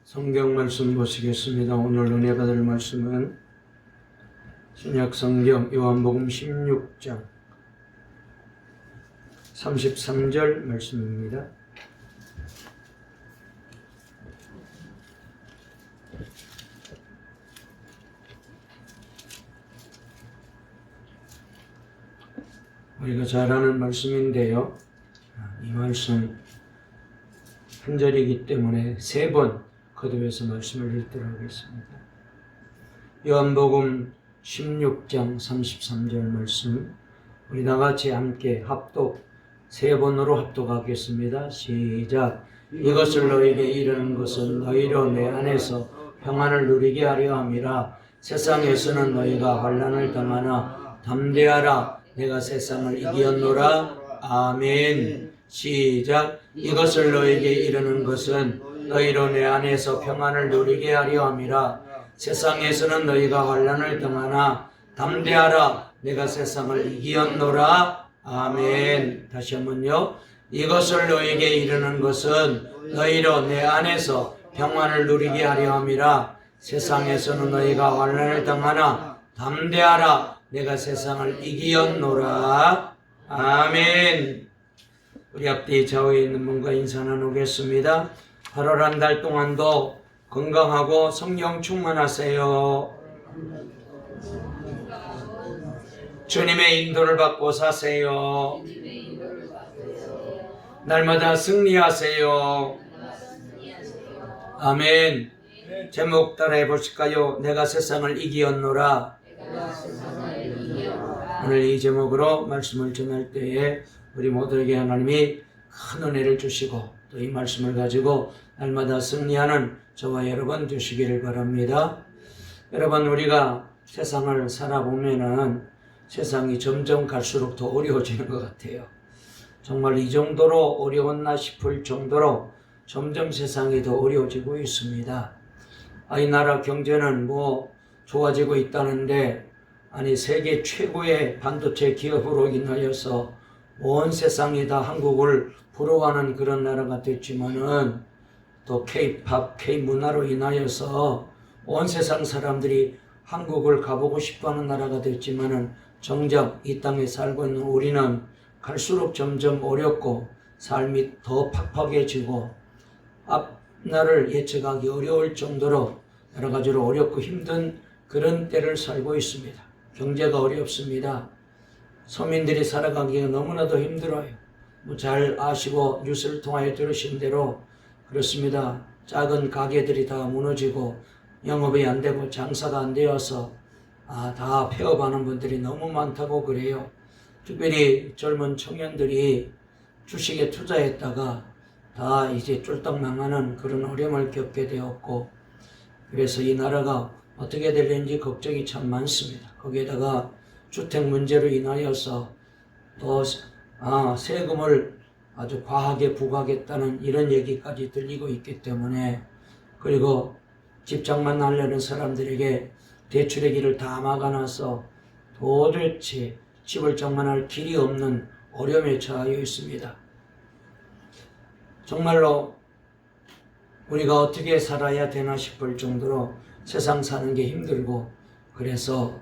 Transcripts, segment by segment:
성경 말씀 보시겠습니다. 오늘 은혜 받을 말씀은 신약 성경 요한복음 16장 33절 말씀입니다. 우리가 잘 아는 말씀인데요. 이 말씀 한 절이기 때문에 3번 거듭해서 말씀을 읽도록 하겠습니다. 요한복음 16장 33절 말씀 우리 다같이 함께 합독 3번으로 합독하겠습니다. 시작. 이것을 너희에게 이르는 것은 너희로 내 안에서 평안을 누리게 하려 함이라. 세상에서는 너희가 환난을 당하나 담대하라. 내가 세상을 이기었노라. 아멘. 시작. 이것을 너희에게 이르는 것은 너희로 내 안에서 평안을 누리게 하려 함이라. 세상에서는 너희가 환난을 당하나 담대하라. 내가 세상을 이기었노라. 아멘. 다시 한번요. 이것을 너희에게 이르는 것은 너희로 내 안에서 평안을 누리게 하려 함이라. 세상에서는 너희가 환난을 당하나 담대하라. 내가 세상을 이기었노라. 아멘. 우리 앞뒤 좌우에 있는 분과 인사 나누겠습니다. 8월 한 달 동안도 건강하고 성령 충만하세요. 주님의 인도를 받고 사세요. 날마다 승리하세요. 아멘. 제목 따라해 보실까요? 내가 세상을 이기었노라. 오늘 이 제목으로 말씀을 전할 때에 우리 모두에게 하나님이 큰 은혜를 주시고 또 이 말씀을 가지고 날마다 승리하는 저와 여러분 되시기를 바랍니다. 여러분, 우리가 세상을 살아보면은 세상이 점점 갈수록 더 어려워지는 것 같아요. 정말 이 정도로 어려웠나 싶을 정도로 점점 세상이 더 어려워지고 있습니다. 이 나라 경제는 좋아지고 있다는데 세계 최고의 반도체 기업으로 인하여서 온 세상이 다 한국을 부러워하는 그런 나라가 됐지만은 또 K-팝, K-문화로 인하여서 온 세상 사람들이 한국을 가보고 싶어하는 나라가 됐지만은 정작 이 땅에 살고 있는 우리는 갈수록 점점 어렵고 삶이 더 팍팍해지고 앞날을 예측하기 어려울 정도로 여러 가지로 어렵고 힘든 그런 때를 살고 있습니다. 경제가 어렵습니다. 서민들이 살아가기가 너무나도 힘들어요. 잘 아시고 뉴스를 통하여 들으신 대로 그렇습니다. 작은 가게들이 다 무너지고 영업이 안 되고 장사가 안 되어서 다 폐업하는 분들이 너무 많다고 그래요. 특별히 젊은 청년들이 주식에 투자했다가 다 이제 쫄딱 망하는 그런 어려움을 겪게 되었고, 그래서 이 나라가 어떻게 될는지 걱정이 참 많습니다. 거기에다가 주택 문제로 인하여서 또 세금을 아주 과하게 부과하겠다는 이런 얘기까지 들리고 있기 때문에, 그리고 집장만 하려는 사람들에게 대출의 길을 다 막아놔서 도대체 집을 장만할 길이 없는 어려움에 처하여 있습니다. 정말로 우리가 어떻게 살아야 되나 싶을 정도로 세상 사는 게 힘들고, 그래서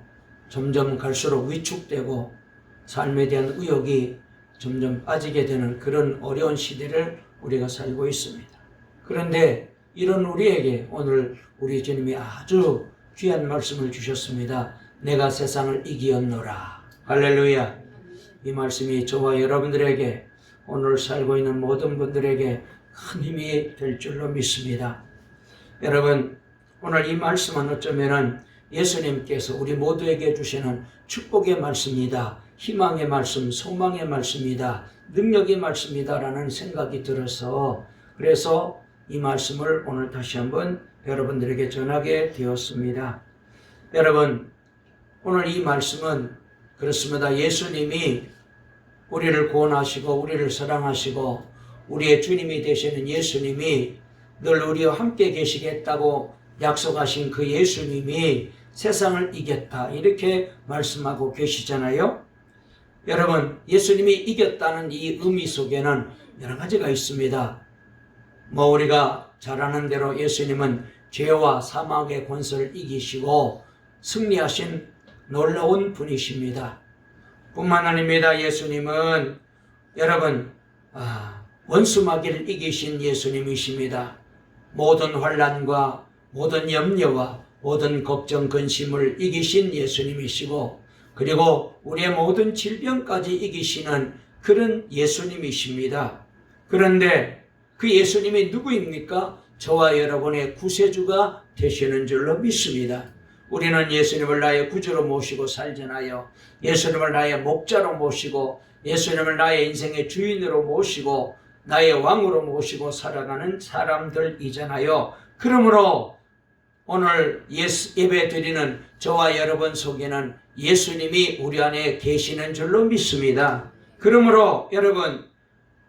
점점 갈수록 위축되고 삶에 대한 의욕이 점점 빠지게 되는 그런 어려운 시대를 우리가 살고 있습니다. 그런데 이런 우리에게 오늘 우리 주님이 아주 귀한 말씀을 주셨습니다. 내가 세상을 이기었노라. 할렐루야. 이 말씀이 저와 여러분들에게, 오늘 살고 있는 모든 분들에게 큰 힘이 될 줄로 믿습니다. 여러분, 오늘 이 말씀은 어쩌면은 예수님께서 우리 모두에게 주시는 축복의 말씀이다, 희망의 말씀, 소망의 말씀이다, 능력의 말씀이다 라는 생각이 들어서, 그래서 이 말씀을 오늘 다시 한번 여러분들에게 전하게 되었습니다. 여러분, 오늘 이 말씀은 그렇습니다. 예수님이 우리를 구원하시고 우리를 사랑하시고 우리의 주님이 되시는 예수님이 늘 우리와 함께 계시겠다고 약속하신 그 예수님이 세상을 이겼다, 이렇게 말씀하고 계시잖아요. 여러분, 예수님이 이겼다는 이 의미 속에는 여러 가지가 있습니다. 우리가 잘 아는 대로 예수님은 죄와 사망의 권세를 이기시고 승리하신 놀라운 분이십니다. 뿐만 아닙니다. 예수님은 여러분 원수마귀를 이기신 예수님이십니다. 모든 환난과 모든 염려와 모든 걱정 근심을 이기신 예수님이시고, 그리고 우리의 모든 질병까지 이기시는 그런 예수님이십니다. 그런데 그 예수님이 누구입니까? 저와 여러분의 구세주가 되시는 줄로 믿습니다. 우리는 예수님을 나의 구주로 모시고 살잖아요. 예수님을 나의 목자로 모시고, 예수님을 나의 인생의 주인으로 모시고, 나의 왕으로 모시고 살아가는 사람들이잖아요. 그러므로 오늘 예배 드리는 저와 여러분 속에는 예수님이 우리 안에 계시는 줄로 믿습니다. 그러므로 여러분,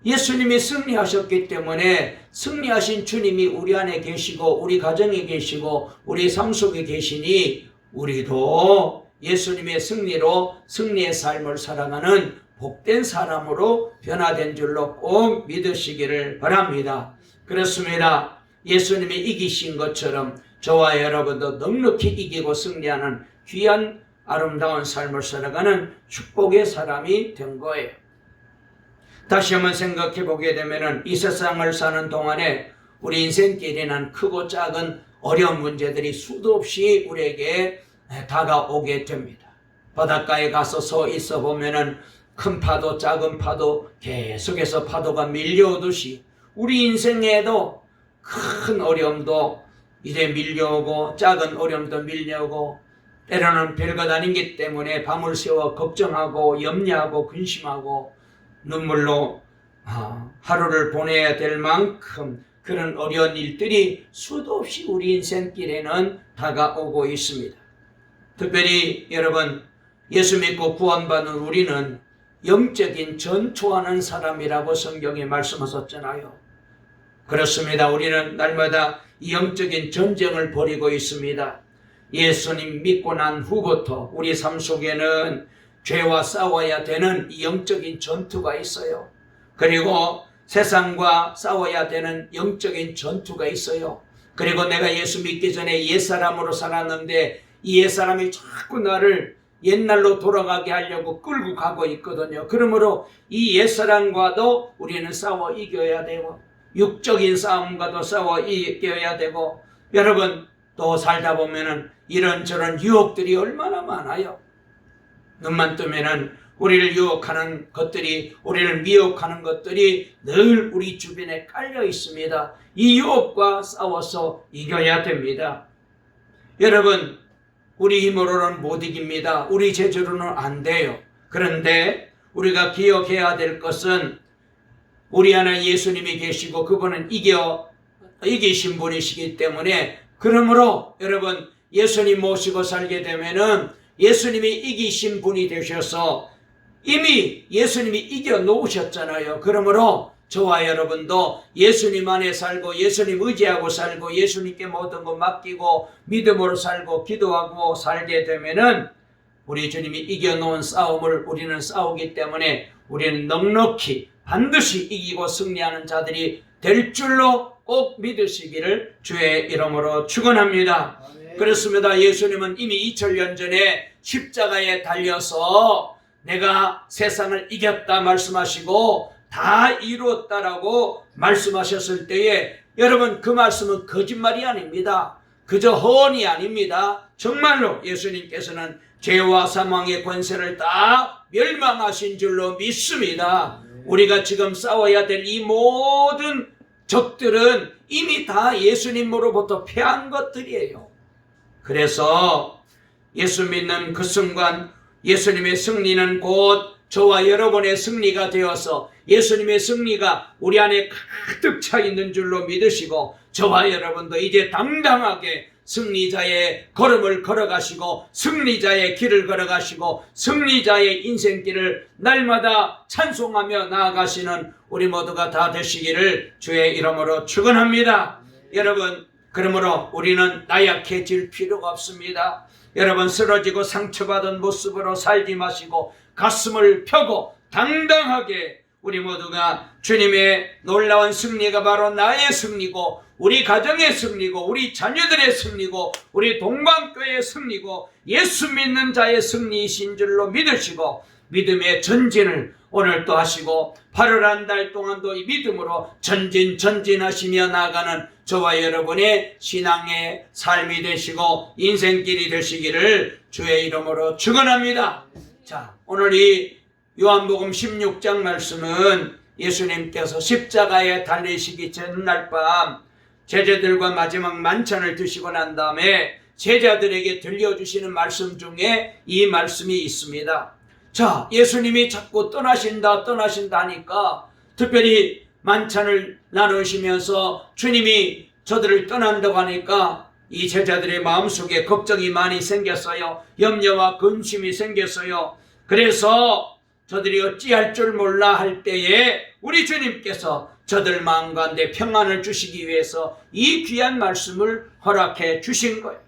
예수님이 승리하셨기 때문에 승리하신 주님이 우리 안에 계시고 우리 가정에 계시고 우리 삶 속에 계시니 우리도 예수님의 승리로 승리의 삶을 살아가는 복된 사람으로 변화된 줄로 꼭 믿으시기를 바랍니다. 그렇습니다. 예수님이 이기신 것처럼 저와 여러분도 넉넉히 이기고 승리하는 귀한 아름다운 삶을 살아가는 축복의 사람이 된 거예요. 다시 한번 생각해 보게 되면 이 세상을 사는 동안에 우리 인생길에는 크고 작은 어려운 문제들이 수도 없이 우리에게 다가오게 됩니다. 바닷가에 가서 서 있어 보면은 큰 파도 작은 파도 계속해서 파도가 밀려오듯이 우리 인생에도 큰 어려움도 이제 밀려오고 작은 어려움도 밀려오고, 때로는 별것 아니기 때문에 밤을 새워 걱정하고 염려하고 근심하고 눈물로 하루를 보내야 될 만큼 그런 어려운 일들이 수도 없이 우리 인생길에는 다가오고 있습니다. 특별히 여러분, 예수 믿고 구원받은 우리는 영적인 전투하는 사람이라고 성경에 말씀하셨잖아요. 그렇습니다. 우리는 날마다 영적인 전쟁을 벌이고 있습니다. 예수님 믿고 난 후부터 우리 삶 속에는 죄와 싸워야 되는 영적인 전투가 있어요. 그리고 세상과 싸워야 되는 영적인 전투가 있어요. 그리고 내가 예수 믿기 전에 옛사람으로 살았는데 이 옛사람이 자꾸 나를 옛날로 돌아가게 하려고 끌고 가고 있거든요. 그러므로 이 옛사람과도 우리는 싸워 이겨야 되고, 육적인 싸움과도 싸워 이겨야 되고, 여러분 또 살다 보면은 이런저런 유혹들이 얼마나 많아요. 눈만 뜨면은 우리를 유혹하는 것들이, 우리를 미혹하는 것들이 늘 우리 주변에 깔려 있습니다. 이 유혹과 싸워서 이겨야 됩니다. 여러분, 우리 힘으로는 못 이깁니다. 우리 재주로는 안 돼요. 그런데 우리가 기억해야 될 것은 우리 안에 예수님이 계시고 그분은 이기신 분이시기 때문에, 그러므로 여러분 예수님 모시고 살게 되면은 예수님이 이기신 분이 되셔서 이미 예수님이 이겨 놓으셨잖아요. 그러므로 저와 여러분도 예수님 안에 살고 예수님 의지하고 살고 예수님께 모든 것 맡기고 믿음으로 살고 기도하고 살게 되면은 우리 주님이 이겨놓은 싸움을 우리는 싸우기 때문에 우리는 넉넉히 반드시 이기고 승리하는 자들이 될 줄로 꼭 믿으시기를 주의 이름으로 축원합니다. 그렇습니다. 예수님은 이미 2000년 전에 십자가에 달려서 내가 세상을 이겼다 말씀하시고 다 이루었다라고 말씀하셨을 때에 여러분 그 말씀은 거짓말이 아닙니다. 그저 허언이 아닙니다. 정말로 예수님께서는 죄와 사망의 권세를 다 멸망하신 줄로 믿습니다. 우리가 지금 싸워야 될 이 모든 적들은 이미 다 예수님으로부터 패한 것들이에요. 그래서 예수 믿는 그 순간 예수님의 승리는 곧 저와 여러분의 승리가 되어서 예수님의 승리가 우리 안에 가득 차 있는 줄로 믿으시고 저와 여러분도 이제 당당하게 승리자의 걸음을 걸어가시고 승리자의 길을 걸어가시고 승리자의 인생길을 날마다 찬송하며 나아가시는 우리 모두가 다 되시기를 주의 이름으로 축원합니다. 여러분, 그러므로 우리는 나약해질 필요가 없습니다. 여러분, 쓰러지고 상처받은 모습으로 살지 마시고 가슴을 펴고 당당하게 우리 모두가 주님의 놀라운 승리가 바로 나의 승리고 우리 가정의 승리고 우리 자녀들의 승리고 우리 동방교회의 승리고 예수 믿는 자의 승리이신 줄로 믿으시고 믿음의 전진을 오늘 또 하시고 8월 한 달 동안도 이 믿음으로 전진하시며 나아가는 저와 여러분의 신앙의 삶이 되시고 인생길이 되시기를 주의 이름으로 축원합니다. 자, 오늘 이 요한복음 16장 말씀은 예수님께서 십자가에 달리시기 전날 밤 제자들과 마지막 만찬을 드시고 난 다음에 제자들에게 들려주시는 말씀 중에 이 말씀이 있습니다. 자, 예수님이 자꾸 떠나신다 하니까 특별히 만찬을 나누시면서 주님이 저들을 떠난다고 하니까 이 제자들의 마음속에 걱정이 많이 생겼어요. 염려와 근심이 생겼어요. 그래서 저들이 어찌할 줄 몰라 할 때에 우리 주님께서 저들 마음 가운데 평안을 주시기 위해서 이 귀한 말씀을 허락해 주신 거예요.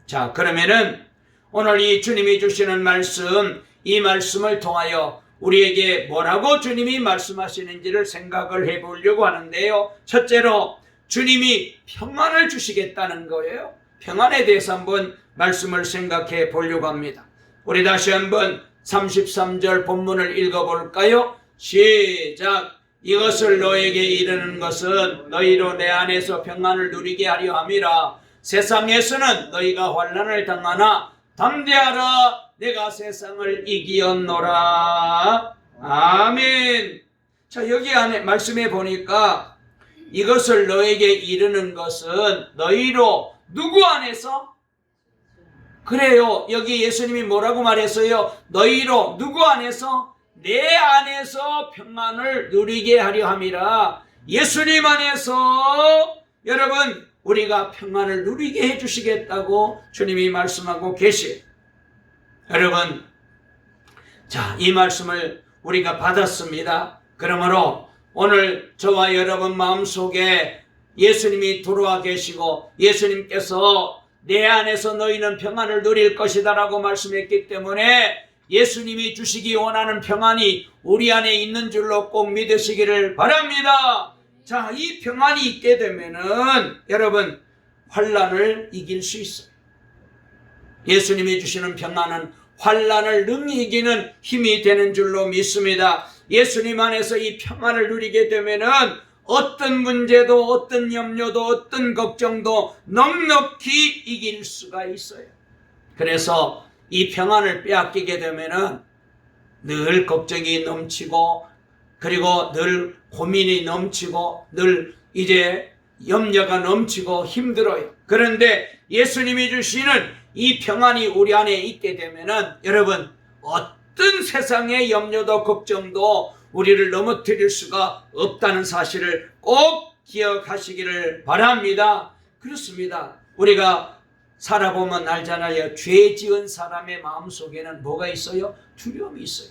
자, 그러면은 오늘 이 주님이 주시는 말씀, 이 말씀을 통하여 우리에게 뭐라고 주님이 말씀하시는지를 생각을 해보려고 하는데요. 첫째로 주님이 평안을 주시겠다는 거예요. 평안에 대해서 한번 말씀을 생각해 보려고 합니다. 우리 다시 한번 33절 본문을 읽어볼까요? 시작. 이것을 너에게 이르는 것은 너희로 내 안에서 평안을 누리게 하려 함이라. 세상에서는 너희가 환난을 당하나 담대하라. 내가 세상을 이기었노라. 아멘. 자, 여기 안에 말씀해 보니까 이것을 너에게 이르는 것은 너희로 누구 안에서? 그래요. 여기 예수님이 뭐라고 말했어요? 너희로 누구 안에서? 내 안에서 평안을 누리게 하려 함이라. 예수님 안에서 여러분 우리가 평안을 누리게 해주시겠다고 주님이 말씀하고 계시. 여러분, 자, 이 말씀을 우리가 받았습니다. 그러므로 오늘 저와 여러분 마음속에 예수님이 들어와 계시고 예수님께서 내 안에서 너희는 평안을 누릴 것이다 라고 말씀했기 때문에 예수님이 주시기 원하는 평안이 우리 안에 있는 줄로 꼭 믿으시기를 바랍니다. 자, 이 평안이 있게 되면은 여러분 환난을 이길 수 있어요. 예수님이 주시는 평안은 환난을 능히 이기는 힘이 되는 줄로 믿습니다. 예수님 안에서 이 평안을 누리게 되면은 어떤 문제도 어떤 염려도 어떤 걱정도 넉넉히 이길 수가 있어요. 그래서 이 평안을 빼앗기게 되면은 늘 걱정이 넘치고 그리고 늘 고민이 넘치고 늘 이제 염려가 넘치고 힘들어요. 그런데 예수님이 주시는 이 평안이 우리 안에 있게 되면은 여러분 어떤 세상의 염려도 걱정도 우리를 넘어뜨릴 수가 없다는 사실을 꼭 기억하시기를 바랍니다. 그렇습니다. 우리가 살아보면 알잖아요. 죄 지은 사람의 마음속에는 뭐가 있어요? 두려움이 있어요.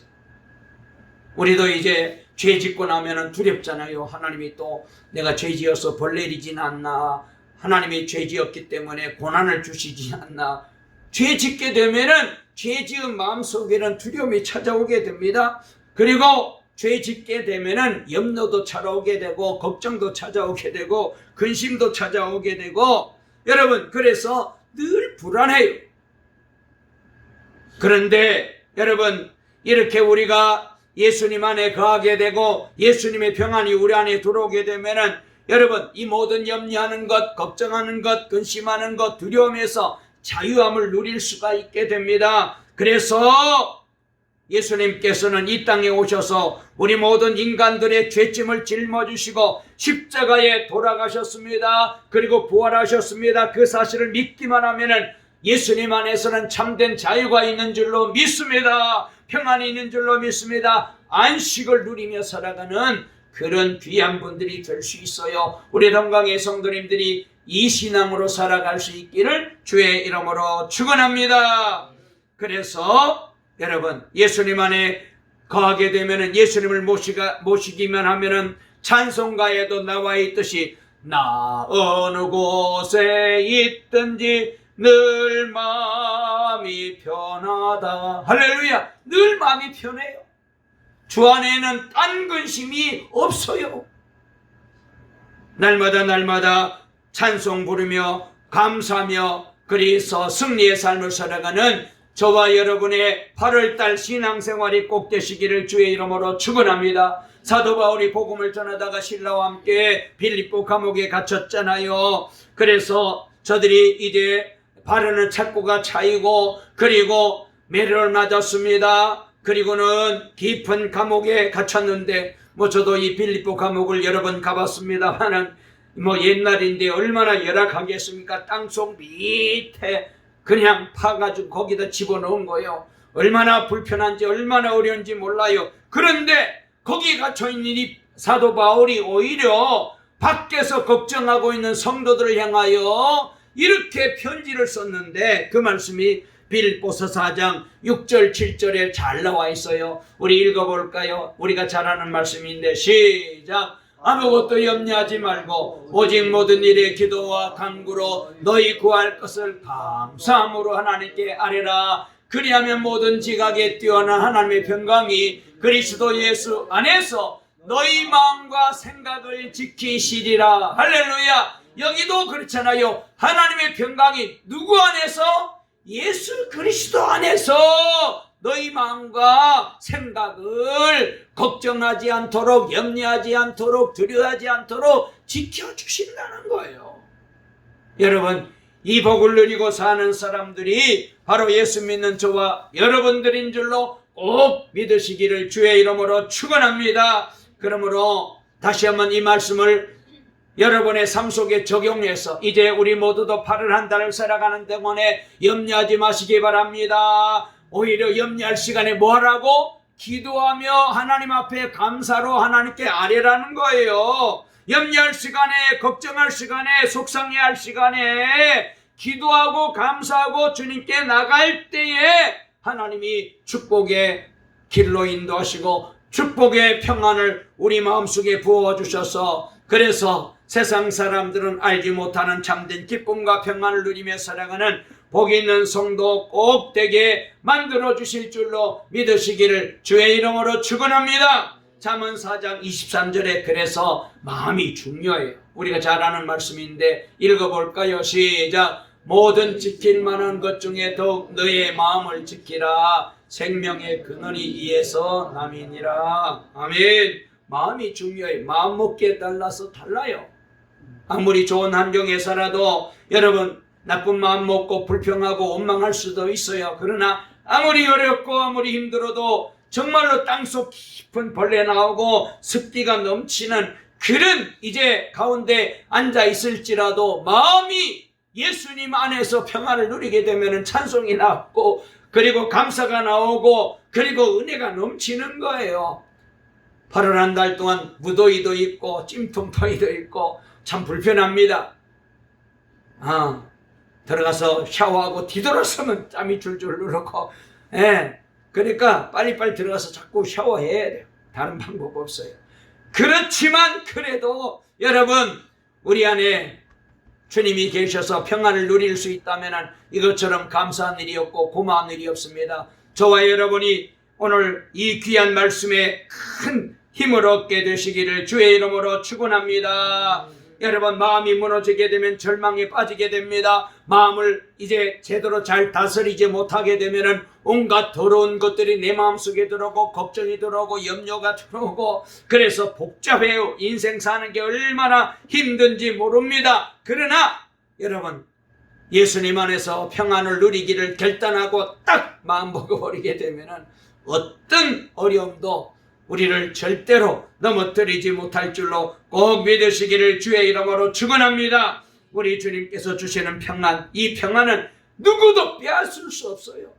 우리도 이제 죄 짓고 나면은 두렵잖아요. 하나님이 또 내가 죄 지어서 벌 내리진 않나, 하나님이 죄 지었기 때문에 고난을 주시지 않나. 죄 짓게 되면은 죄 지은 마음속에는 두려움이 찾아오게 됩니다. 그리고 죄 짓게 되면은 염려도 찾아오게 되고 걱정도 찾아오게 되고 근심도 찾아오게 되고 여러분 그래서 늘 불안해요. 그런데 여러분 이렇게 우리가 예수님 안에 거하게 되고 예수님의 평안이 우리 안에 들어오게 되면은 여러분 이 모든 염려하는 것, 걱정하는 것, 근심하는 것, 두려움에서 자유함을 누릴 수가 있게 됩니다. 그래서 예수님께서는 이 땅에 오셔서 우리 모든 인간들의 죄짐을 짊어지시고 십자가에 돌아가셨습니다. 그리고 부활하셨습니다. 그 사실을 믿기만 하면은 예수님 안에서는 참된 자유가 있는 줄로 믿습니다. 평안이 있는 줄로 믿습니다. 안식을 누리며 살아가는 그런 귀한 분들이 될 수 있어요. 우리 동강의 성도님들이 이 신앙으로 살아갈 수 있기를 주의 이름으로 축원합니다. 그래서 여러분 예수님 안에 거하게 되면은 예수님을 모시기만 하면은 찬송가에도 나와 있듯이 나 어느 곳에 있든지 늘 마음이 편하다. 할렐루야. 늘 마음이 편해요. 주 안에는 딴 근심이 없어요. 날마다 찬송 부르며 감사하며 그래서 승리의 삶을 살아가는 저와 여러분의 8월달 신앙생활이 꼭 되시기를 주의 이름으로 축원합니다. 사도 바울이 복음을 전하다가 신라와 함께 빌립보 감옥에 갇혔잖아요. 그래서 저들이 이제 바르는 착고가 차이고 그리고 매를 맞았습니다. 그리고는 깊은 감옥에 갇혔는데 저도 이 빌립보 감옥을 여러 번 가봤습니다만은 옛날인데 얼마나 열악하겠습니까? 땅속 밑에 그냥 파가지고 거기다 집어넣은 거예요. 얼마나 불편한지 얼마나 어려운지 몰라요. 그런데 거기 갇혀있는 이 사도 바울이 오히려 밖에서 걱정하고 있는 성도들을 향하여 이렇게 편지를 썼는데 그 말씀이 빌립보서 4장 6절 7절에 잘 나와 있어요. 우리 읽어볼까요? 우리가 잘 아는 말씀인데 시작. 아무것도 염려하지 말고 오직 모든 일에 기도와 간구로 너희 구할 것을 감사함으로 하나님께 아뢰라. 그리하면 모든 지각에 뛰어난 하나님의 평강이 그리스도 예수 안에서 너희 마음과 생각을 지키시리라. 할렐루야. 여기도 그렇잖아요. 하나님의 평강이 누구 안에서? 예수 그리스도 안에서 너희 마음과 생각을 걱정하지 않도록 염려하지 않도록 두려워하지 않도록 지켜주신다는 거예요. 여러분, 이 복을 누리고 사는 사람들이 바로 예수 믿는 저와 여러분들인 줄로 꼭 믿으시기를 주의 이름으로 축원합니다. 그러므로 다시 한번 이 말씀을 여러분의 삶 속에 적용해서 이제 우리 모두도 8월 한 달을 살아가는 동안에 염려하지 마시기 바랍니다. 오히려 염려할 시간에 뭐 하라고? 기도하며 하나님 앞에 감사로 하나님께 아뢰라는 거예요. 염려할 시간에, 걱정할 시간에, 속상해할 시간에 기도하고 감사하고 주님께 나갈 때에 하나님이 축복의 길로 인도하시고 축복의 평안을 우리 마음속에 부어주셔서 그래서 세상 사람들은 알지 못하는 참된 기쁨과 평안을 누리며 살아가는 복 있는 성도 꼭 되게 만들어 주실 줄로 믿으시기를 주의 이름으로 축원합니다. 잠언 4장 23절에 그래서 마음이 중요해요. 우리가 잘 아는 말씀인데 읽어볼까요? 시작. 모든 지킬 만한 것 중에 더욱 너의 마음을 지키라. 생명의 근원이 이에서 남이니라. 아멘. 마음이 중요해요. 마음 먹기에 따라서 달라요. 아무리 좋은 환경에 살아도 여러분 나쁜 마음 먹고 불평하고 원망할 수도 있어요. 그러나 아무리 어렵고 아무리 힘들어도 정말로 땅속 깊은 벌레 나오고 습기가 넘치는 그런 이제 가운데 앉아 있을지라도 마음이 예수님 안에서 평안을 누리게 되면 찬송이 나오고 그리고 감사가 나오고 그리고 은혜가 넘치는 거예요. 8월 한 달 동안 무더위도 있고 찜통더위도 있고 참 불편합니다. 들어가서 샤워하고 뒤돌아서면 땀이 줄줄 흐르고 그러니까 빨리빨리 들어가서 자꾸 샤워해야 돼요. 다른 방법 없어요. 그렇지만 그래도 여러분 우리 안에 주님이 계셔서 평안을 누릴 수 있다면 이것처럼 감사한 일이 없고 고마운 일이 없습니다. 저와 여러분이 오늘 이 귀한 말씀에 큰 힘을 얻게 되시기를 주의 이름으로 축원합니다. 여러분 마음이 무너지게 되면 절망에 빠지게 됩니다. 마음을 이제 제대로 잘 다스리지 못하게 되면 온갖 더러운 것들이 내 마음속에 들어오고 걱정이 들어오고 염려가 들어오고 그래서 복잡해요. 인생 사는 게 얼마나 힘든지 모릅니다. 그러나 여러분 예수님 안에서 평안을 누리기를 결단하고 딱 마음 먹어버리게 되면 어떤 어려움도 우리를 절대로 넘어뜨리지 못할 줄로 꼭 믿으시기를 주의 이름으로 축원합니다. 우리 주님께서 주시는 평안, 이 평안은 누구도 빼앗을 수 없어요.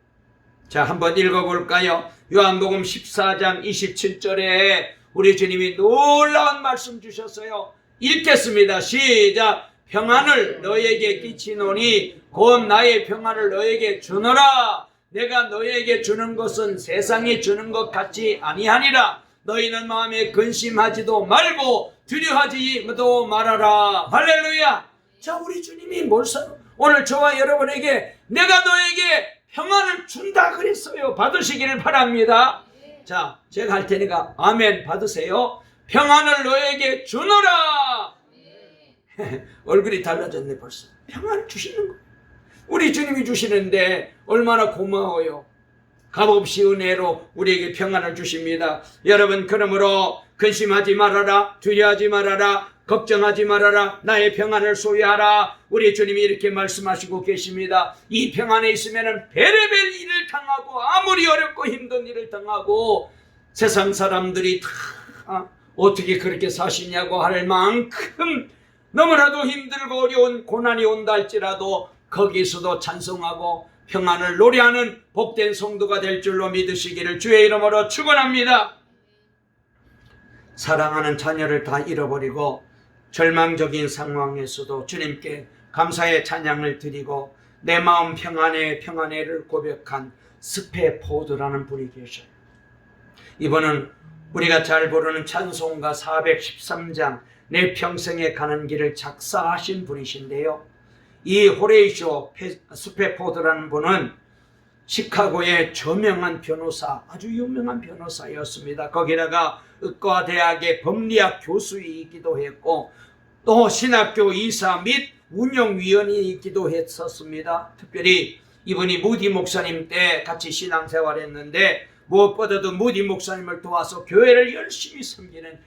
자, 한번 읽어볼까요? 요한복음 14장 27절에 우리 주님이 놀라운 말씀 주셨어요. 읽겠습니다. 시작. 평안을 너에게 끼치노니 곧 나의 평안을 너에게 주노라. 내가 너에게 주는 것은 세상이 주는 것 같지 아니하니라. 너희는 마음에 근심하지도 말고 두려워하지도 말아라. 할렐루야. 자, 우리 주님이 오늘 저와 여러분에게 내가 너에게 평안을 준다 그랬어요. 받으시기를 바랍니다. 자, 제가 할 테니까 아멘 받으세요. 평안을 너에게 주노라. 얼굴이 달라졌네 벌써. 평안을 주시는 거예요. 우리 주님이 주시는데 얼마나 고마워요. 값없이 은혜로 우리에게 평안을 주십니다. 여러분, 그러므로 근심하지 말아라, 두려워하지 말아라, 걱정하지 말아라, 나의 평안을 소유하라. 우리 주님이 이렇게 말씀하시고 계십니다. 이 평안에 있으면 별의별 일을 당하고 아무리 어렵고 힘든 일을 당하고 세상 사람들이 다 어떻게 그렇게 사시냐고 할 만큼 너무나도 힘들고 어려운 고난이 온다 할지라도 거기서도 찬송하고 평안을 노래하는 복된 성도가 될 줄로 믿으시기를 주의 이름으로 축원합니다. 사랑하는 자녀를 다 잃어버리고 절망적인 상황에서도 주님께 감사의 찬양을 드리고 내 마음 평안해를 고백한 스페포드라는 분이 계셔요. 이분은 우리가 잘 부르는 찬송가 413장 내 평생에 가는 길을 작사하신 분이신데요. 이 호레이쇼 스페포드라는 분은 시카고의 저명한 변호사, 아주 유명한 변호사였습니다. 거기다가 의과대학의 법리학 교수이기도 했고 또 신학교 이사 및 운영위원이기도 했었습니다. 특별히 이분이 무디 목사님 때 같이 신앙생활했는데 무엇보다도 무디 목사님을 도와서 교회를 열심히 섬기는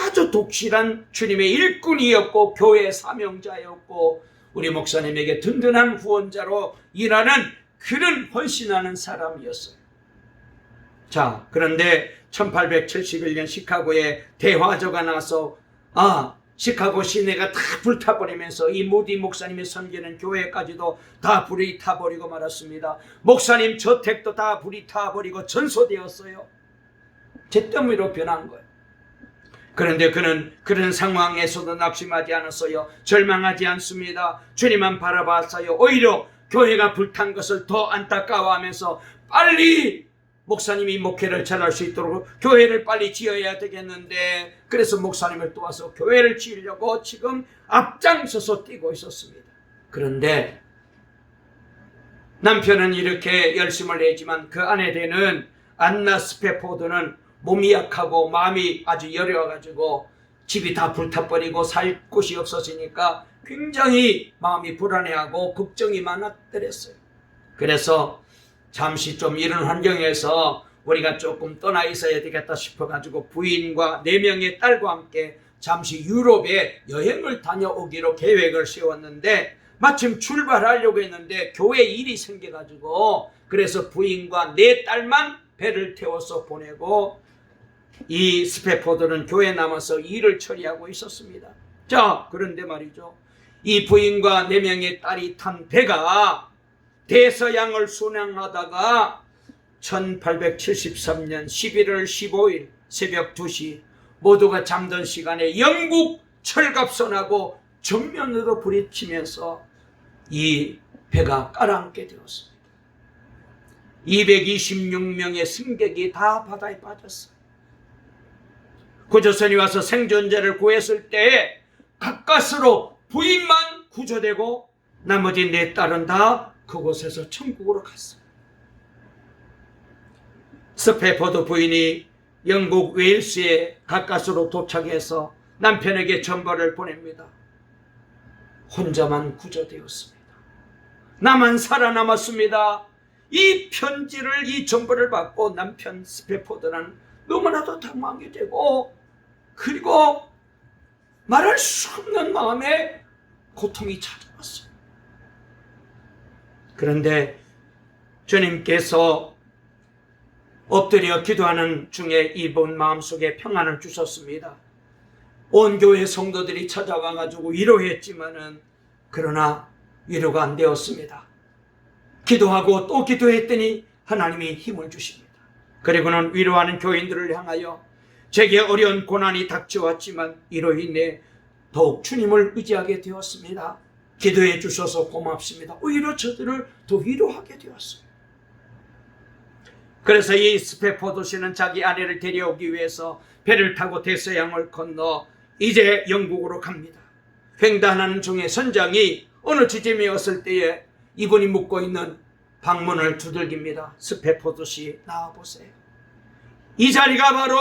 아주 독실한 주님의 일꾼이었고 교회 사명자였고 우리 목사님에게 든든한 후원자로 일하는 그런 헌신하는 사람이었어요. 자, 그런데 1871년 시카고에 대화조가 나서 시카고 시내가 다 불타버리면서 이 무디 목사님이 섬기는 교회까지도 다 불이 타버리고 말았습니다. 목사님 저택도 다 불이 타버리고 전소되었어요. 잿더미로 변한 거예요. 그런데 그는 그런 상황에서도 낙심하지 않았어요. 절망하지 않습니다. 주님만 바라봤어요. 오히려 교회가 불탄 것을 더 안타까워하면서 빨리 목사님이 목회를 잘할 수 있도록 교회를 빨리 지어야 되겠는데 그래서 목사님을 도와서 교회를 지으려고 지금 앞장서서 뛰고 있었습니다. 그런데 남편은 이렇게 열심을 내지만 그 아내 되는 안나 스페포드는 몸이 약하고 마음이 아주 여려가지고 집이 다 불타버리고 살 곳이 없어지니까 굉장히 마음이 불안해하고 걱정이 많았더랬어요. 그래서 잠시 좀 이런 환경에서 우리가 조금 떠나 있어야 되겠다 싶어가지고 부인과 4명의 딸과 함께 잠시 유럽에 여행을 다녀오기로 계획을 세웠는데 마침 출발하려고 했는데 교회 일이 생겨가지고 그래서 부인과 4딸만 배를 태워서 보내고 이 스페포드는 교회에 남아서 일을 처리하고 있었습니다. 자, 그런데 말이죠. 이 부인과 4명의 딸이 탄 배가 대서양을 순항하다가 1873년 11월 15일 새벽 2시 모두가 잠든 시간에 영국 철갑선하고 정면으로 불이 치면서 이 배가 가라앉게 되었습니다. 226명의 승객이 다 바다에 빠졌어요. 구조선이 와서 생존자를 구했을 때 가까스로 부인만 구조되고 나머지 4딸은 다 그곳에서 천국으로 갔어요. 스페포드 부인이 영국 웨일스에 가까스로 도착해서 남편에게 전보를 보냅니다. 혼자만 구조되었습니다. 나만 살아남았습니다. 이 편지를, 이 전보를 받고 남편 스페포드는 너무나도 당황이 되고 그리고 말할 수 없는 마음에 고통이 찾아왔어요. 그런데 주님께서 엎드려 기도하는 중에 이분 마음속에 평안을 주셨습니다. 온 교회 성도들이 찾아와가지고 위로했지만은 그러나 위로가 안 되었습니다. 기도하고 또 기도했더니 하나님이 힘을 주십니다. 그리고는 위로하는 교인들을 향하여 제게 어려운 고난이 닥쳐왔지만 이로 인해 더욱 주님을 의지하게 되었습니다. 기도해 주셔서 고맙습니다. 오히려 저들을 더 위로하게 되었어요. 그래서 이 스페포드 씨는 자기 아내를 데려오기 위해서 배를 타고 대서양을 건너 이제 영국으로 갑니다. 횡단하는 중에 선장이 어느 지점에 왔을 때에 이분이 묵고 있는 방문을 두들깁니다. 스페포드 씨 나와보세요. 이 자리가 바로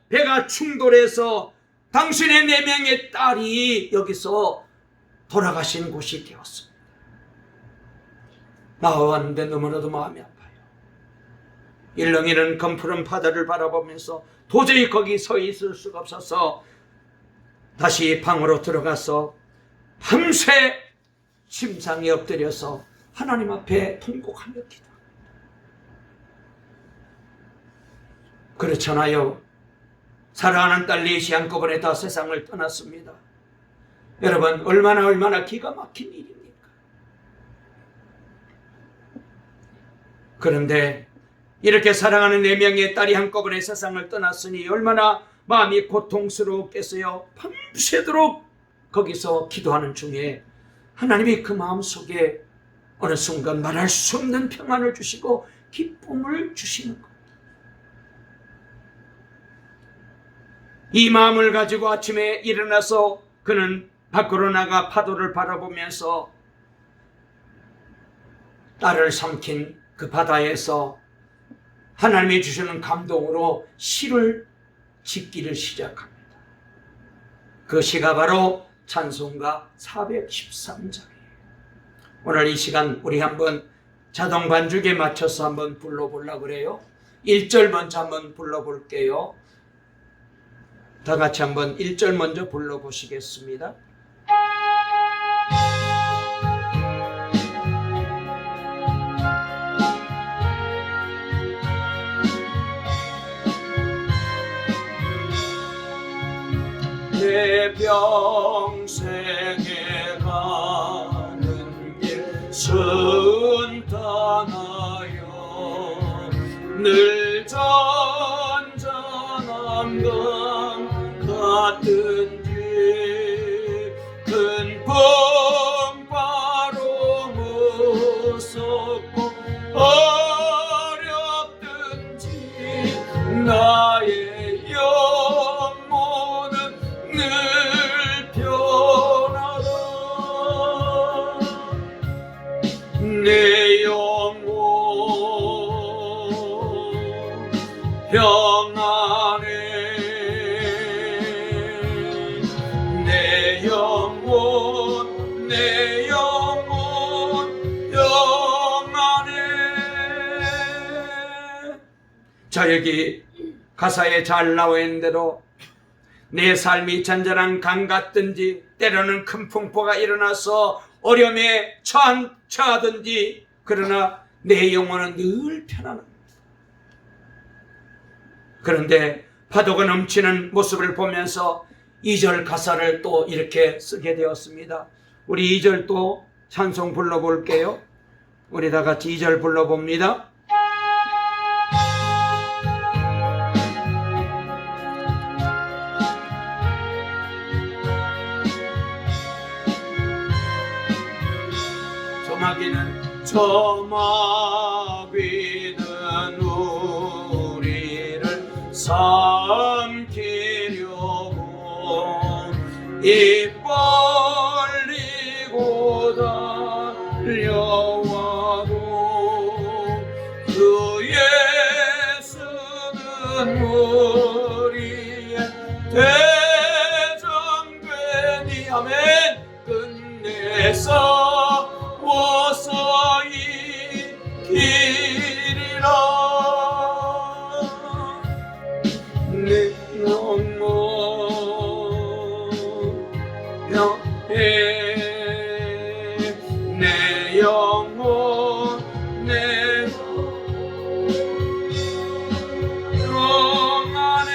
배가 충돌해서 당신의 4명의 딸이 여기서 돌아가신 곳이 되었습니다. 나와봤는데 너무나도 마음이 아파요. 일렁이는 검푸른 바다를 바라보면서 도저히 거기 서 있을 수가 없어서 다시 방으로 들어가서 밤새 침상에 엎드려서 하나님 앞에 통곡하며 기도합니다. 그렇잖아요. 사랑하는 딸 넷이 한꺼번에 다 세상을 떠났습니다. 여러분, 얼마나 기가 막힌 일입니까? 그런데 이렇게 사랑하는 4명의 딸이 한꺼번에 세상을 떠났으니 얼마나 마음이 고통스러웠겠어요. 밤새도록 거기서 기도하는 중에 하나님이 그 마음속에 어느 순간 말할 수 없는 평안을 주시고 기쁨을 주시는 것. 이 마음을 가지고 아침에 일어나서 그는 밖으로 나가 파도를 바라보면서 딸을 삼킨 그 바다에서 하나님이 주시는 감동으로 시를 짓기를 시작합니다. 그 시가 바로 찬송가 413장이에요. 오늘 이 시간 우리 한번 자동 반주기에 맞춰서 한번 불러보려고 그래요. 1절 먼저 한번 불러볼게요. 다 같이 한번 1절 먼저 불러보시겠습니다. 내 평생에 가는 길 순탄하여 늘 잔잔한 강 같은지 큰 풍파로 무섭고 어렵든지 나의 영혼은 늘 편하다. 내 영혼 평안해. 내 영혼 평안해. 자, 여기 가사에 잘 나와 있는 대로 내 삶이 잔잔한 강 같든지 때로는 큰 풍파가 일어나서 어려움에 처하든지 그러나 내 영혼은 늘 편안합니다. 그런데 파도가 넘치는 모습을 보면서 2절 가사를 또 이렇게 쓰게 되었습니다. 우리 2절 또 찬송 불러볼게요. 우리 다 같이 2절 불러봅니다. 저마귀는 우리를 삼키려고 입 벌리고 달려와도 그 예수는 우리의 대장되니 아멘. 끝내서 이기리라. 내 영혼 평안해. 내 영혼 평안해.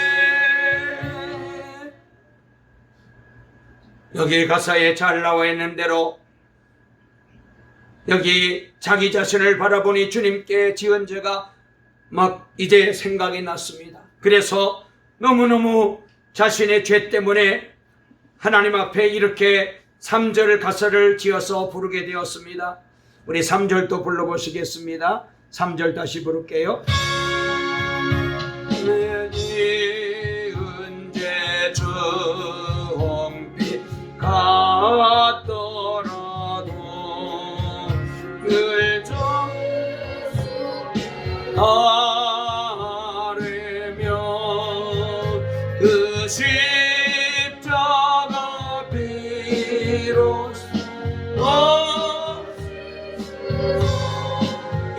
여기 가사에 잘 나와 있는 대로 여기 자기 자신을 바라보니 주님께 지은 죄가 막 이제 생각이 났습니다. 그래서 너무너무 자신의 죄 때문에 하나님 앞에 이렇게 3절 가사를 지어서 부르게 되었습니다. 우리 3절도 불러보시겠습니다. 3절 다시 부를게요. 내 지은 죄 주홍빛 같더라도 늘 좀 아뢰며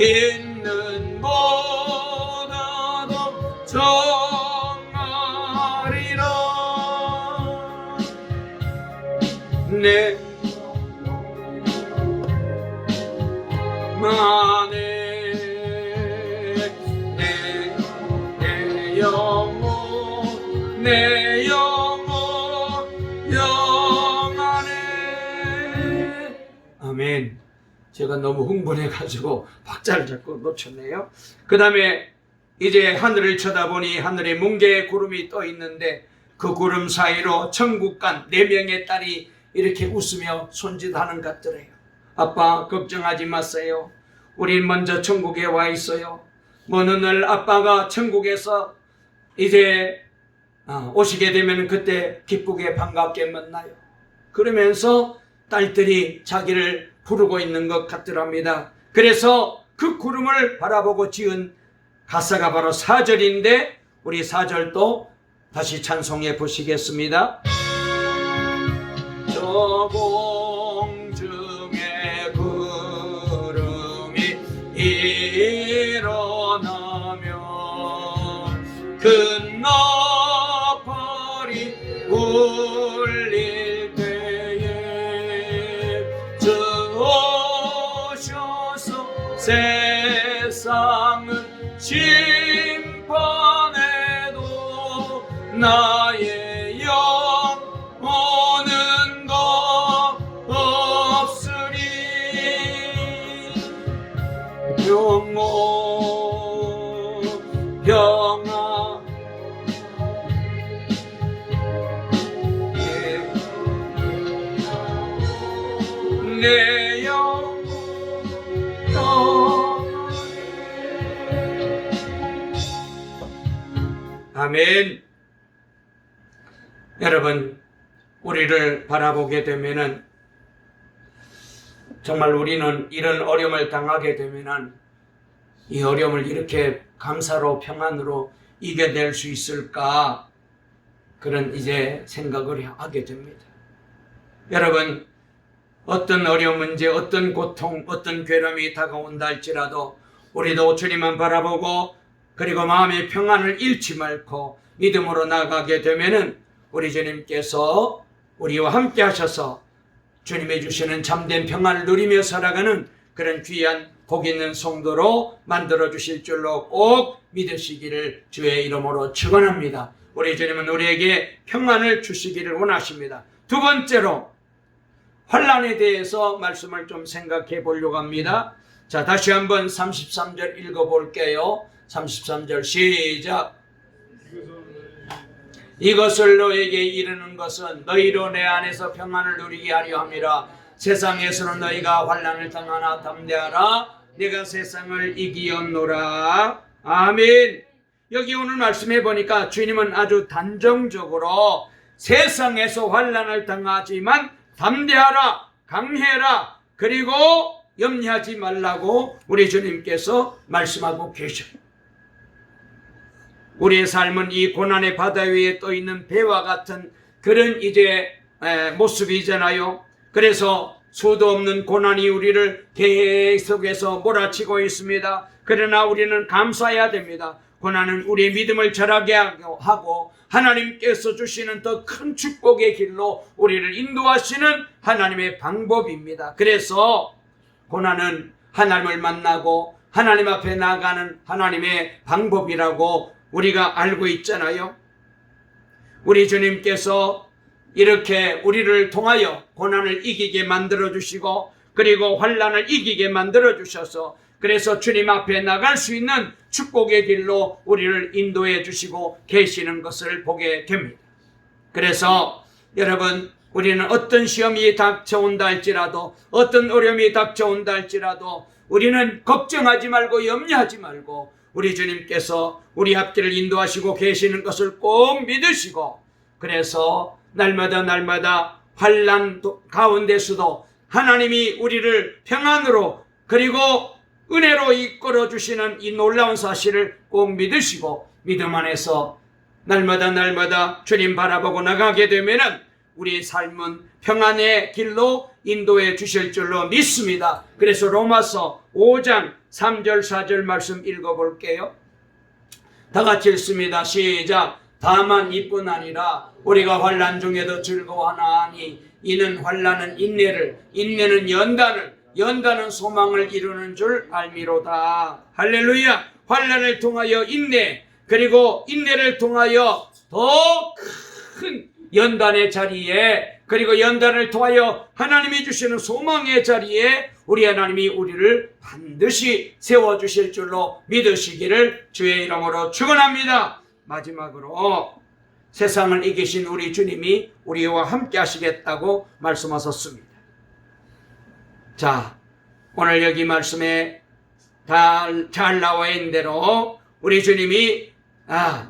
있는 보다도 정하리라. 내 만에 내 영혼 내 영혼 영안에. 아멘. 제가 너무 흥분해가지고 박자를 자꾸 놓쳤네요. 그 다음에 이제 하늘을 쳐다보니 하늘에 뭉게의 구름이 떠 있는데 그 구름 사이로 천국간 4명의 딸이 이렇게 웃으며 손짓하는 것 같더래요. 아빠 걱정하지 마세요. 우린 먼저 천국에 와 있어요. 어느 날 아빠가 천국에서 이제 오시게 되면 그때 기쁘게 반갑게 만나요. 그러면서 딸들이 자기를 부르고 있는 것 같더랍니다. 그래서 그 구름을 바라보고 지은 가사가 바로 4절인데 우리 4절도 다시 찬송해 보시겠습니다. 저 공중에 구름이 일어나며 큰 나팔이 울릴 때에 주 오셔서 세상을 심판해도 나의 영혼은 없으리. 영혼 평화 내 영혼 아멘. 여러분, 우리를 바라보게 되면은 정말 우리는 이런 어려움을 당하게 되면은 이 어려움을 이렇게 감사로 평안으로 이겨낼 수 있을까? 그런 이제 생각을 하게 됩니다. 여러분, 어떤 어려운 문제, 어떤 고통, 어떤 괴로움이 다가온다 할지라도 우리도 주님만 바라보고 그리고 마음의 평안을 잃지 말고 믿음으로 나가게 되면은 우리 주님께서 우리와 함께 하셔서 주님이 주시는 참된 평안을 누리며 살아가는 그런 귀한 복 있는 성도로 만들어 주실 줄로 꼭 믿으시기를 주의 이름으로 축원합니다. 우리 주님은 우리에게 평안을 주시기를 원하십니다. 두 번째로 환난에 대해서 말씀을 좀 생각해 보려고 합니다. 자, 다시 한번 33절 읽어볼게요. 33절 시작. 이것을 너에게 이르는 것은 너희로 내 안에서 평안을 누리게 하려 함이라. 세상에서는 너희가 환난을 당하나 담대하라. 내가 세상을 이기었노라. 아멘. 여기 오늘 말씀해 보니까 주님은 아주 단정적으로 세상에서 환난을 당하지만 담대하라, 강해라, 그리고 염려하지 말라고 우리 주님께서 말씀하고 계셔요. 우리의 삶은 이 고난의 바다 위에 떠 있는 배와 같은 그런 이제 모습이잖아요. 그래서 수도 없는 고난이 우리를 계속해서 몰아치고 있습니다. 그러나 우리는 감사해야 됩니다. 고난은 우리의 믿음을 자라게 하고 하나님께서 주시는 더 큰 축복의 길로 우리를 인도하시는 하나님의 방법입니다. 그래서 고난은 하나님을 만나고 하나님 앞에 나가는 하나님의 방법이라고 우리가 알고 있잖아요. 우리 주님께서 이렇게 우리를 통하여 고난을 이기게 만들어 주시고 그리고 환난을 이기게 만들어 주셔서 그래서 주님 앞에 나갈 수 있는 축복의 길로 우리를 인도해 주시고 계시는 것을 보게 됩니다. 그래서 여러분, 우리는 어떤 시험이 닥쳐온다 할지라도 어떤 어려움이 닥쳐온다 할지라도 우리는 걱정하지 말고 염려하지 말고 우리 주님께서 우리 앞길을 인도하시고 계시는 것을 꼭 믿으시고 그래서 날마다 환난 가운데서도 하나님이 우리를 평안으로 그리고 은혜로 이끌어 주시는 이 놀라운 사실을 꼭 믿으시고 믿음 안에서 날마다 주님 바라보고 나가게 되면은 우리 삶은 평안의 길로 인도해 주실 줄로 믿습니다. 그래서 로마서 5장 3절 4절 말씀 읽어볼게요. 다 같이 읽습니다. 시작. 다만 이뿐 아니라 우리가 환난 중에도 즐거워하나니 이는 환난은 인내를, 인내는 연단을, 연단은 소망을 이루는 줄 알미로다. 할렐루야. 환난을 통하여 인내, 그리고 인내를 통하여 더 큰 연단의 자리에, 그리고 연단을 통하여 하나님이 주시는 소망의 자리에 우리 하나님이 우리를 반드시 세워주실 줄로 믿으시기를 주의 이름으로 축원합니다. 마지막으로 세상을 이기신 우리 주님이 우리와 함께 하시겠다고 말씀하셨습니다. 자, 오늘 여기 말씀에 잘 나와 있는 대로 우리 주님이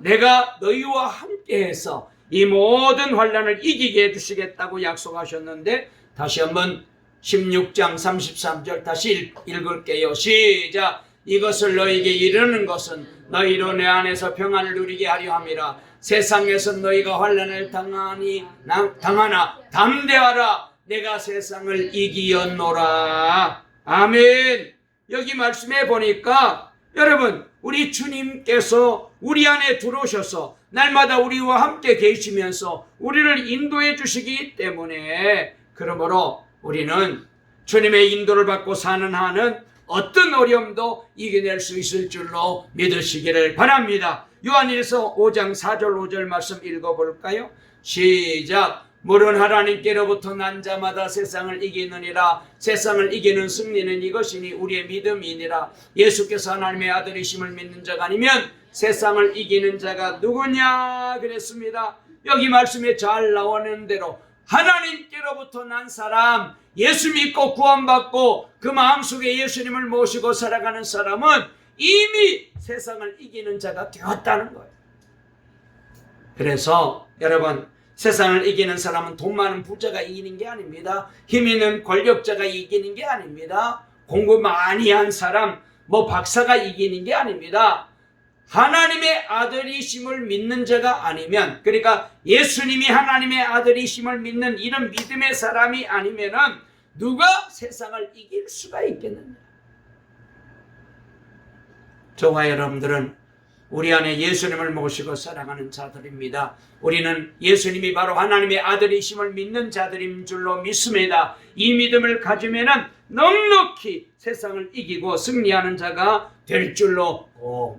내가 너희와 함께해서 이 모든 환난을 이기게 해주시겠다고 약속하셨는데, 다시 한번 16장 33절 다시 읽을게요. 시작. 이것을 너희에게 이르는 것은 너희로 내 안에서 평안을 누리게 하려 함이라. 세상에서 너희가 환난을 당하나 담대하라. 내가 세상을 이기었노라. 아멘. 여기 말씀해 보니까 여러분, 우리 주님께서 우리 안에 들어오셔서 날마다 우리와 함께 계시면서 우리를 인도해 주시기 때문에, 그러므로 우리는 주님의 인도를 받고 사는 한은 어떤 어려움도 이겨낼 수 있을 줄로 믿으시기를 바랍니다. 요한일서 5장 4절 5절 말씀 읽어볼까요? 시작. 물은 하나님께로부터 난 자마다 세상을 이기느니라. 세상을 이기는 승리는 이것이니 우리의 믿음이니라. 예수께서 하나님의 아들이심을 믿는 자가 아니면 세상을 이기는 자가 누구냐 그랬습니다. 여기 말씀에 잘 나오는 대로 하나님께로부터 난 사람, 예수 믿고 구원받고 그 마음속에 예수님을 모시고 살아가는 사람은 이미 세상을 이기는 자가 되었다는 거예요. 그래서 여러분, 세상을 이기는 사람은 돈 많은 부자가 이기는 게 아닙니다. 힘 있는 권력자가 이기는 게 아닙니다. 공부 많이 한 사람, 박사가 이기는 게 아닙니다. 하나님의 아들이심을 믿는 자가 아니면, 그러니까 예수님이 하나님의 아들이심을 믿는 이런 믿음의 사람이 아니면은 누가 세상을 이길 수가 있겠느냐. 저와 여러분들은 우리 안에 예수님을 모시고 살아가는 자들입니다. 우리는 예수님이 바로 하나님의 아들이심을 믿는 자들인 줄로 믿습니다. 이 믿음을 가지면은 넉넉히 세상을 이기고 승리하는 자가 될 줄로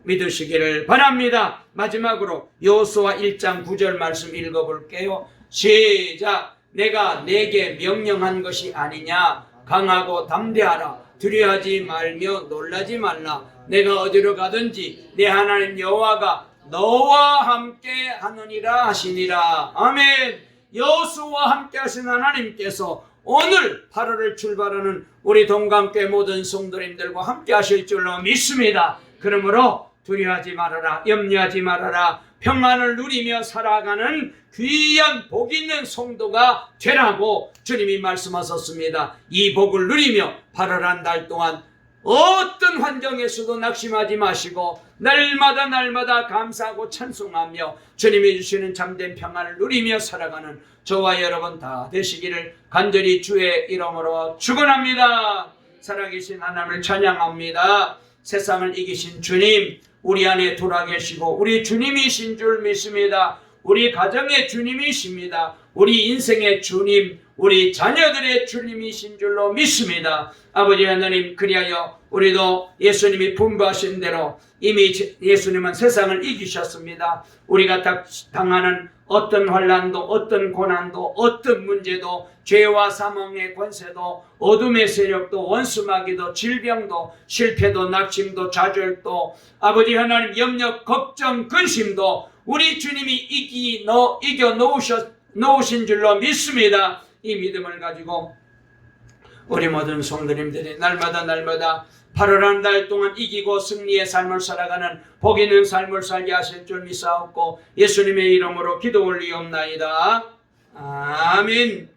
믿으시기를 바랍니다. 마지막으로 여호수아 1장 9절 말씀 읽어볼게요. 시작. 내가 내게 명령한 것이 아니냐. 강하고 담대하라. 두려워하지 말며 놀라지 말라. 내가 어디로 가든지 내 하나님 여호와가 너와 함께 하느니라 하시니라. 아멘. 여호수아와 함께 하신 하나님께서 오늘 8월을 출발하는 우리 동감교회 모든 성도님들과 함께 하실 줄로 믿습니다. 그러므로 두려워하지 말아라. 염려하지 말아라. 평안을 누리며 살아가는 귀한 복 있는 성도가 되라고 주님이 말씀하셨습니다. 이 복을 누리며 8월 한 달 동안 어떤 환경에서도 낙심하지 마시고 날마다 감사하고 찬송하며 주님이 주시는 참된 평안을 누리며 살아가는 저와 여러분 다 되시기를 간절히 주의 이름으로 축원합니다. 살아계신 하나님을 찬양합니다. 세상을 이기신 주님, 우리 안에 돌아계시고 우리 주님이신 줄 믿습니다. 우리 가정의 주님이십니다. 우리 인생의 주님, 우리 자녀들의 주님이신 줄로 믿습니다. 아버지 하나님, 그리하여 우리도 예수님이 분부하신 대로 이미 예수님은 세상을 이기셨습니다. 우리가 당하는 어떤 환난도, 어떤 고난도, 어떤 문제도, 죄와 사망의 권세도, 어둠의 세력도, 원수마귀도, 질병도, 실패도, 낙심도, 좌절도, 아버지 하나님 염려, 걱정, 근심도 우리 주님이 이겨 놓으신 줄로 믿습니다. 이 믿음을 가지고 우리 모든 성도님들이 날마다 8월 한 달 동안 이기고 승리의 삶을 살아가는 복 있는 삶을 살게 하실 줄 믿사옵고 예수님의 이름으로 기도 올리옵나이다. 아멘.